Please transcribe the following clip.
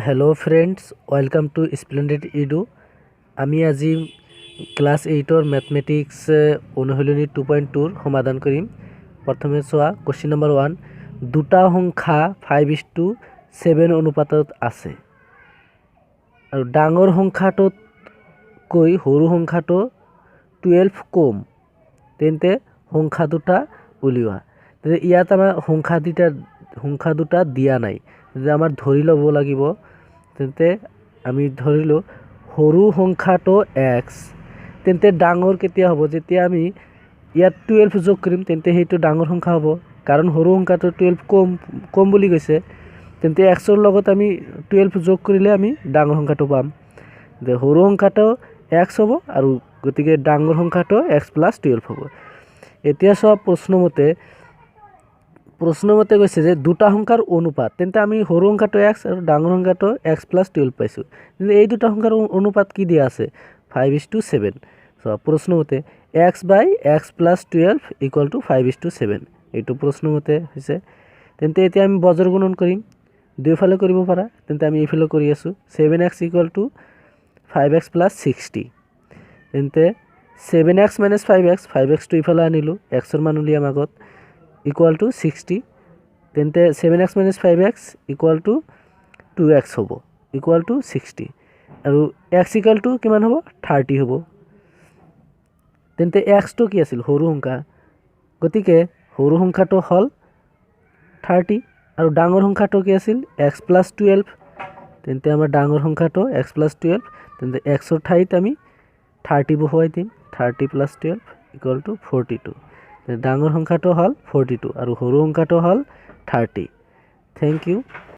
Hello friends welcome to splendid इडू आमी আজি क्लास 8 मैथमेटिक्स অনুশীলনী 2.2 সমাধান কৰিম। প্ৰথমে চোৱা কোশ্চেন নম্বৰ 1 দুটা সংখ্যা 5:7 অনুপাতত আছে আৰু ডাঙৰ সংখ্যাটোত কৈ সৰু সংখ্যাটো 12 কম তেন্তে সংখ্যা দুটা উলিওৱা। তেন্তে ইয়াত আমাৰ সংখ্যা দুটা দিয়া নাই, যে আমাৰ ধৰি ল'ব লাগিব। তেন্তে আমি ধৰিলো সৰু সংখ্যাটো x, তেন্তে ডাঙৰ কেতিয়া হ'ব? যেতিয়া আমি ইয়াত 12 যোগ কৰিম তেন্তে সেইটো ডাঙৰ সংখ্যা হ'ব, কাৰণ সৰু সংখ্যাটো 12 কম বুলি কৈছে। তেন্তে x ৰ লগত আমি 12 যোগ কৰিলে আমি ডাঙৰ সংখ্যাটো পাম। যে সৰু সংখ্যাটো x হ'ব আৰু গতিকে ডাঙৰ সংখ্যাটো x + 12 হ'ব। এতিয়া সব প্ৰশ্নমতে কৈছে যে দুটা সংখ্যাৰ অনুপাত, তেন্তে আমি সৰু সংখ্যাটো x আৰু ডাঙৰ সংখ্যাটো x + 12 পাইছোঁ। কিন্তু এই দুটা সংখ্যাৰ অনুপাত কি দিয়া আছে? 5:7। সো প্ৰশ্নমতে x / x + 12 = 5:7, এইটো প্ৰশ্নমতে হৈছে। তেন্তে এতিয়া আমি বজ্ৰ গুণন কৰিম, দুইফালে কৰিব পাৰা। তেন্তে আমি এইফালে কৰি আছোঁ 7x = 5x + 60। তেন্তে 7x - 5x টো ইফালে আনিলোঁ, x ৰ মান উলিয়াম আগত, = 60। তেন্তে 7x - 5x = 2x হ'ব, = 60 আৰু x = কিমান হ'ব? 30 হ'ব। তেন্তে x টো কি আছিল? সৰু সংখ্যা, গতিকে সৰু সংখ্যাটো হ'ল 30 আৰু ডাঙৰ সংখ্যাটো কি আছিল? x + 12। তেন্তে আমাৰ ডাঙৰ সংখ্যাটো x + 12। তেন্তে x ৰ ঠাইত আমি 30 বহুৱাই দিম, 30 + 12 = 42। ডাঙৰ সংখ্যাটো হ'ল 42 আৰু সৰু সংখ্যাটো হ'ল 30। Thank U.